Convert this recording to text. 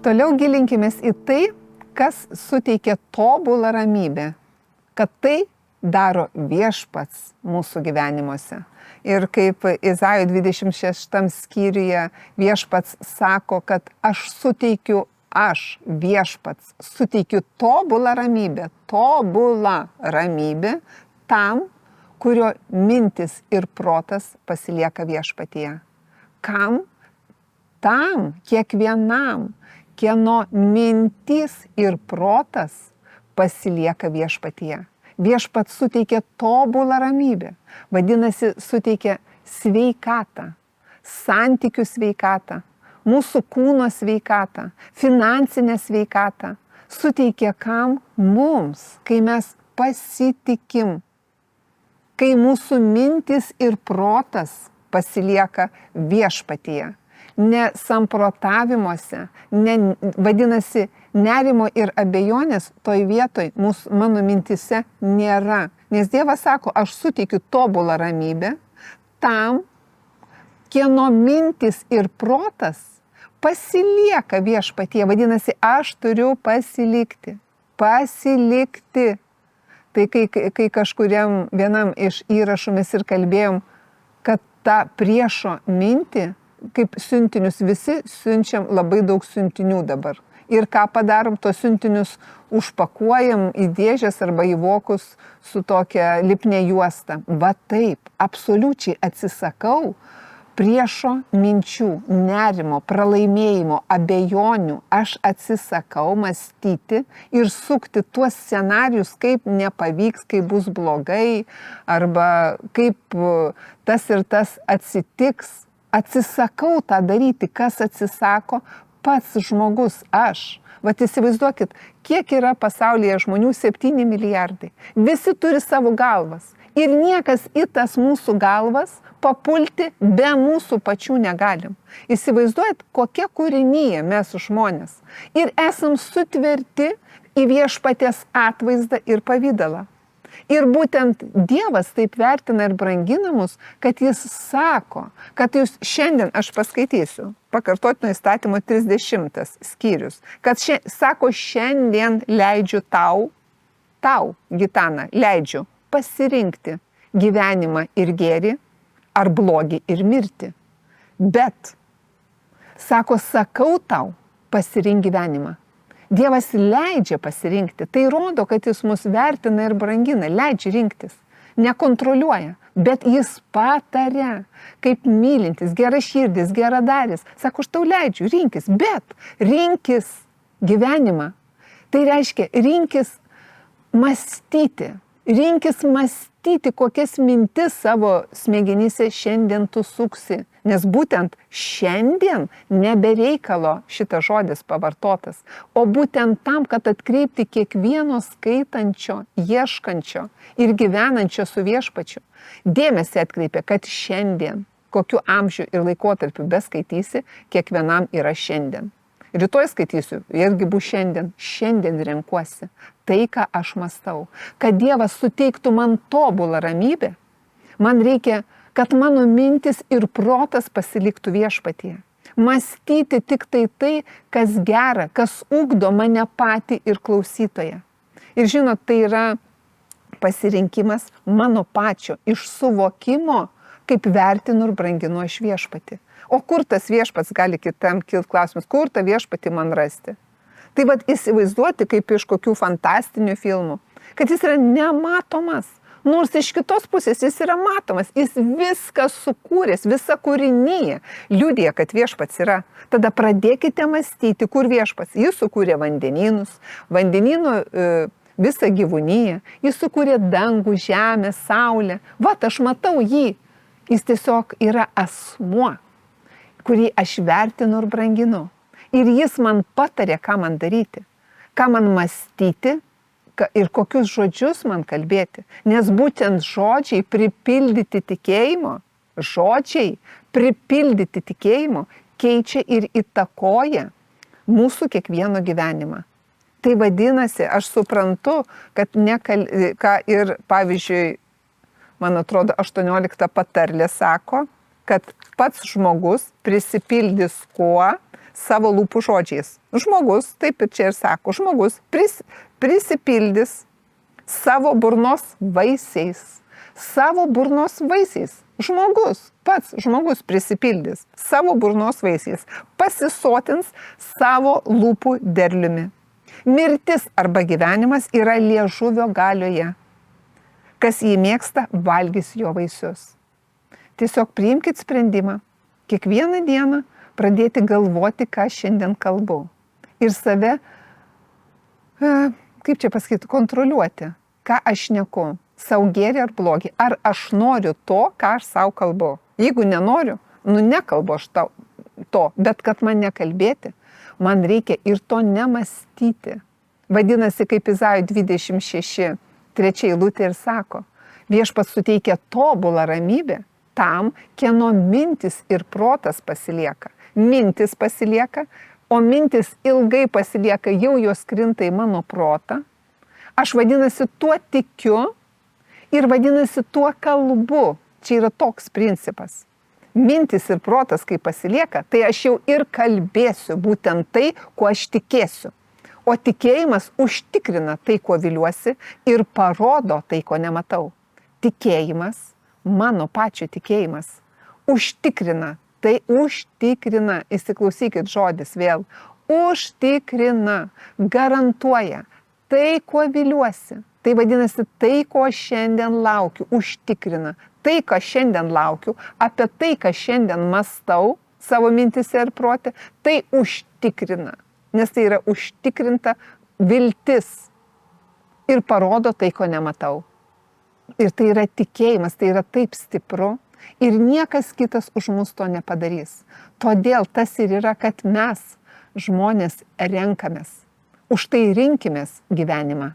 Toliau gilinkimės į tai, kas suteikia tobulą ramybę, kad tai daro Viešpats mūsų gyvenimuose. Ir kaip Izaijo 26 skyriuje Viešpats sako, kad aš Viešpats suteikiu tobulą ramybę tam, kurio mintis ir protas pasilieka Viešpatyje. Kam? Tam, kiekvienam, kieno mintis ir protas pasilieka Viešpatyje. Viešpats suteikia tobulą ramybę, vadinasi, suteikia sveikatą, santykių sveikatą, mūsų kūno sveikatą, finansinę sveikatą. Suteikia kam? Mums, kai mes pasitikim, kai mūsų mintis ir protas pasilieka Viešpatyje. Ne samprotavimuose, vadinasi, nerimo ir abejonės toj vietoj mano mintise nėra. Nes Dievas sako, aš suteikiu tobulą ramybę tam, kieno mintis ir protas pasilieka Viešpatyje. Vadinasi, aš turiu pasilikti. Tai kai kažkuriam vienam iš įrašų mes ir kalbėjom, kad tą priešo mintį, kaip siuntinius, visi siunčiam labai daug siuntinių dabar. Ir ką padarom, tos siuntinius užpakuojam į dėžes arba į vokus su tokia lipnia juosta. Va taip, absoliučiai atsisakau priešo minčių, nerimo, pralaimėjimo, abejonių. Aš atsisakau mąstyti ir sukti tuos scenarius, kaip nepavyks, kaip bus blogai, arba kaip tas ir tas atsitiks. Atsisakau tą daryti. Kas atsisako? Pats žmogus, aš. Vat įsivaizduokit, kiek yra pasaulyje žmonių? 7 milijardai. Visi turi savo galvas. Ir niekas į tas mūsų galvas papulti be mūsų pačių negalim. Įsivaizduojat, kokia kūrinyje mes žmonės. Ir esam sutverti į Viešpaties atvaizdą ir pavydalą. Ir būtent Dievas taip vertina ir brangina mus, kad jis sako, kad jūs šiandien, aš paskaitysiu, pakartotino įstatymo 30 skyrius, kad sako, šiandien leidžiu tau, Gitana, leidžiu pasirinkti gyvenimą ir gėrį, ar blogį ir mirtį. Bet, sako, sakau tau, pasirink gyvenimą. Dievas leidžia pasirinkti. Tai rodo, kad jis mus vertina ir brangina, leidžia rinktis. Nekontroliuoja, bet jis pataria, kaip mylintis, geraširdis, geradaris. Sako, aš tau leidžiu, rinkis, bet rinkis gyvenimą. Tai reiškia, rinkis mąstyti, kokias mintis savo smegenyse šiandien tu suksi. Nes būtent šiandien nebereikalo šitas žodis pavartotas, o būtent tam, kad atkreipti kiekvieno skaitančio, ieškančio ir gyvenančio su Viešpačiu. Dėmesį atkreipia, kad šiandien, kokiu amžiu ir laikotarpiu beskaitysi, kiekvienam yra šiandien. Rytoj skaitysiu, irgi bus šiandien. Šiandien renkuosi tai, ką aš mąstau. Kad Dievas suteiktų man tobulą ramybę, man reikia, kad mano mintis ir protas pasiliktų Viešpatyje. Mąstyti tik tai, kas gera, kas ugdo mane patį ir klausytoją. Ir žinot, tai yra pasirinkimas mano pačio iš suvokimo, kaip vertinu ir branginu aš Viešpatį. O kur tas Viešpats gali kitam kilti klausimas, kur tą Viešpatį man rasti? Tai vat įsivaizduoti kaip iš kokių fantastinių filmų, kad jis yra nematomas. Nors iš kitos pusės jis yra matomas, jis viską sukūręs, visa kūrinyje liudija, kad Viešpats yra. Tada pradėkite mąstyti, kur Viešpats. Jis sukūrė vandenynus, vandenynų visą gyvūniją, jis sukūrė dangų, žemę, saulę. Vat aš matau jį, jis tiesiog yra asmuo, kurį aš vertinu ir branginu. Ir jis man patarė, ką man daryti, ką man mąstyti, ir kokius žodžius man kalbėti. Nes būtent žodžiai pripildyti tikėjimo keičia ir įtakoja mūsų kiekvieno gyvenimą. Tai vadinasi, aš suprantu, kad ir pavyzdžiui, man atrodo, 18 patarlė sako, kad pats žmogus prisipildys kuo, savo lūpų žodžiais. Žmogus, taip ir čia ir sako, žmogus prisipildys savo burnos vaisiais. Savo burnos vaisiais. Pats žmogus prisipildys savo burnos vaisiais. Pasisotins savo lūpų derliumi. Mirtis arba gyvenimas yra liežuvio galioje. Kas jį mėgsta, valgys jo vaisius. Tiesiog priimkit sprendimą. Kiekvieną dieną pradėti galvoti, ką šiandien kalbu. Ir save, kaip čia pasakyti, kontroliuoti. Ką aš šneku. Sau gėrį ar blogį. Ar aš noriu to, ką aš sau kalbu. Jeigu nenoriu, nekalbu aš to, bet kad man nekalbėti, man reikia ir to nemastyti. Vadinasi, kaip Izaijo 26, 3 eilutė ir sako, viešpats suteikia tobulą ramybę tam, kieno mintis ir protas pasilieka. Mintis pasilieka, o mintis ilgai pasilieka, jau jos krinta į mano protą. Aš vadinasi tuo tikiu ir vadinasi tuo kalbu. Čia yra toks principas. Mintis ir protas, kai pasilieka, tai aš jau ir kalbėsiu būtent tai, kuo aš tikėsiu. O tikėjimas užtikrina tai, kuo viliuosi ir parodo tai, ko nematau. Tikėjimas, mano pačio tikėjimas, užtikrina, įsiklausykit žodis vėl, užtikrina, garantuoja tai, kuo viliuosi. Tai vadinasi, tai, ko šiandien laukiu, užtikrina. Tai, ką šiandien laukiu, apie tai, ką šiandien mąstau savo mintise ir prote, tai užtikrina. Nes tai yra užtikrinta viltis ir parodo tai, ko nematau. Ir tai yra tikėjimas, tai yra taip stipru ir niekas kitas už mus to nepadarys. Todėl tas ir yra, kad mes, žmonės, renkamės. Už tai rinkimės gyvenimą.